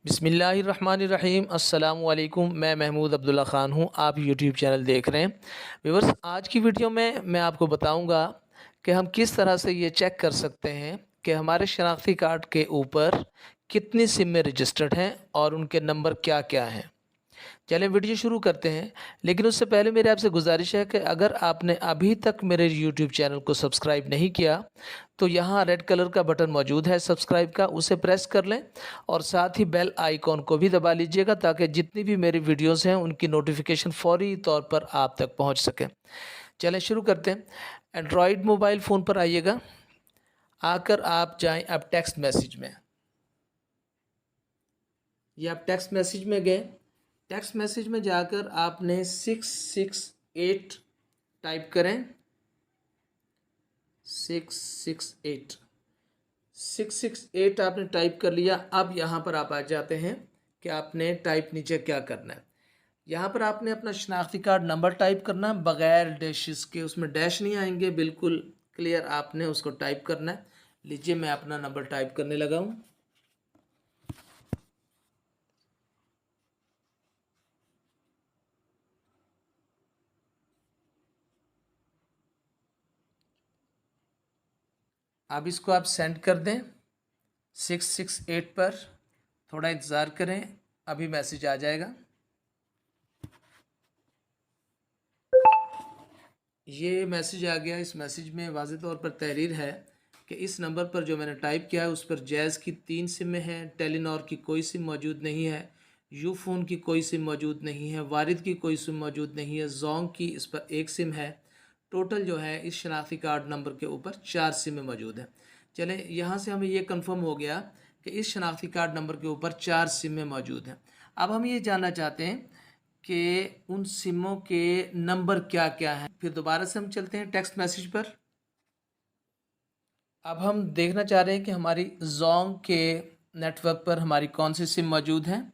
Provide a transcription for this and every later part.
बिस्मिल्लाहिर्रहमानिर्रहीम अस्सलामुअलैकुम। मैं महमूद अब्दुल्ला ख़ान हूँ। आप यूट्यूब चैनल देख रहे हैं। व्यूअर्स, आज की वीडियो में मैं आपको बताऊंगा कि हम किस तरह से ये चेक कर सकते हैं कि हमारे शनाख्ती कार्ड के ऊपर कितनी सिम में रजिस्टर्ड हैं और उनके नंबर क्या क्या हैं। चलें वीडियो शुरू करते हैं, लेकिन उससे पहले मेरे आपसे गुजारिश है कि अगर आपने अभी तक मेरे यूट्यूब चैनल को सब्सक्राइब नहीं किया तो यहाँ रेड कलर का बटन मौजूद है सब्सक्राइब का, उसे प्रेस कर लें और साथ ही बेल आइकॉन को भी दबा लीजिएगा ताकि जितनी भी मेरी वीडियोस हैं उनकी नोटिफिकेशन फौरी तौर पर आप तक पहुँच सके। चलें शुरू करते हैं। एंड्रॉयड मोबाइल फ़ोन पर आइएगा, आकर आप जाएँ अब टेक्स्ट मैसेज में। ये आप टेक्स्ट मैसेज में गए, टेक्स्ट मैसेज में जाकर आपने 668 टाइप करें। 668 आपने टाइप कर लिया। अब यहाँ पर आप आ जाते हैं कि आपने टाइप नीचे क्या करना है। यहाँ पर आपने अपना शनाख्ती कार्ड नंबर टाइप करना है बग़ैर डैशेस के, उसमें डैश नहीं आएंगे, बिल्कुल क्लियर आपने उसको टाइप करना है। लीजिए मैं अपना नंबर टाइप करने लगा हूँ। अब इसको आप सेंड कर दें 668 पर। थोड़ा इंतज़ार करें, अभी मैसेज आ जाएगा। ये मैसेज आ गया। इस मैसेज में वाज़ेह तौर पर तहरीर है कि इस नंबर पर जो मैंने टाइप किया है उस पर जैज़ की 3 सिमें हैं, टेलीनॉर की कोई सिम मौजूद नहीं है, यूफ़ोन की कोई सिम मौजूद नहीं है, वारिद की कोई सिम मौजूद नहीं है, जोंग की इस पर 1 सिम है। टोटल जो है इस शनाख्ती कार्ड नंबर के ऊपर 4 सिमें मौजूद हैं। चलें, यहाँ से हमें ये कंफर्म हो गया कि इस शनाख्ती कार्ड नंबर के ऊपर 4 सिमें मौजूद हैं। अब हम ये जानना चाहते हैं कि उन सिमों के नंबर क्या क्या हैं। फिर दोबारा से हम चलते हैं टेक्स्ट मैसेज पर। अब हम देखना चाह रहे हैं कि हमारी जोंग के नेटवर्क पर हमारी कौन सी सिम मौजूद है।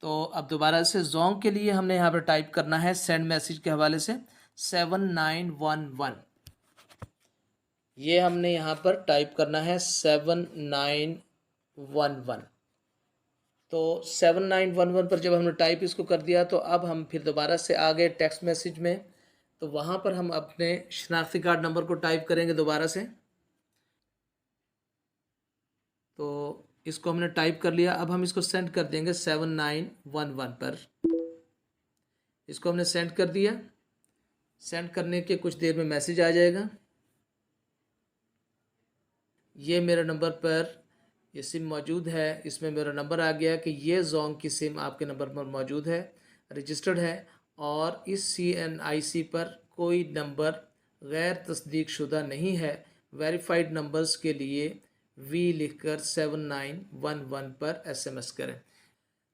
तो अब दोबारा से जोंग के लिए हमने यहाँ पर टाइप करना है सेंड मैसेज के हवाले से 7911। ये हमने यहाँ पर टाइप करना है 7911। तो 7911 पर जब हमने टाइप इसको कर दिया तो अब हम फिर दोबारा से आ गए टेक्स्ट मैसेज में। तो वहाँ पर हम अपने शनाख्ती कार्ड नंबर को टाइप करेंगे दोबारा से। तो इसको हमने टाइप कर लिया। अब हम इसको सेंड कर देंगे 7911 पर। इसको हमने सेंड कर दिया। सेंड करने के कुछ देर में मैसेज आ जाएगा। ये मेरे नंबर पर ये सिम मौजूद है, इसमें मेरा नंबर आ गया कि ये जोंग की सिम आपके नंबर पर मौजूद है, रजिस्टर्ड है और इस CNIC पर कोई नंबर गैर तस्दीक शुदा नहीं है। वेरीफाइड नंबर्स के लिए V लिखकर 7911 पर SMS करें।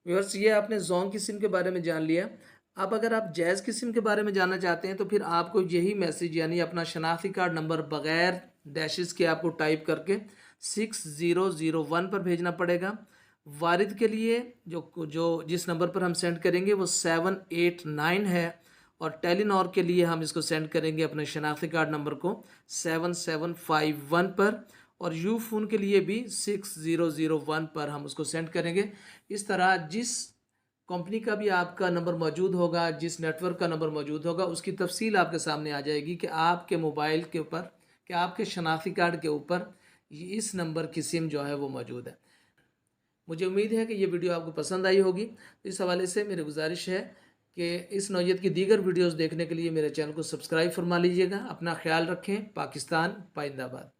व्यूअर्स, ये आपने जोंग की सिम के बारे में जान लिया। अब अगर आप जैज़ की सिम के बारे में जानना चाहते हैं तो फिर आपको यही मैसेज यानी अपना शनाख्ती कार्ड नंबर बग़ैर डैशेस के आपको टाइप करके 6001 पर भेजना पड़ेगा। वारिद के लिए जो जो जिस नंबर पर हम सेंड करेंगे वो 789 है और टेलीनॉर के लिए हम इसको सेंड करेंगे अपने शनाख्ती कार्ड नंबर को 7751 पर और यूफ़ोन के लिए भी 6001 पर हम उसको सेंड करेंगे। इस तरह जिस कंपनी का भी आपका नंबर मौजूद होगा, जिस नेटवर्क का नंबर मौजूद होगा, उसकी तफसील आपके सामने आ जाएगी कि आपके मोबाइल के ऊपर, कि आपके शनाख्ती कार्ड के ऊपर इस नंबर की सिम जो है वो मौजूद है। मुझे उम्मीद है कि ये वीडियो आपको पसंद आई होगी। इस हवाले से मेरी गुजारिश है कि इस नौइयत की दीगर वीडियोस देखने के लिए मेरे चैनल को सब्सक्राइब फरमा लीजिएगा। अपना ख्याल रखें। पाकिस्तान पाइंदाबाद।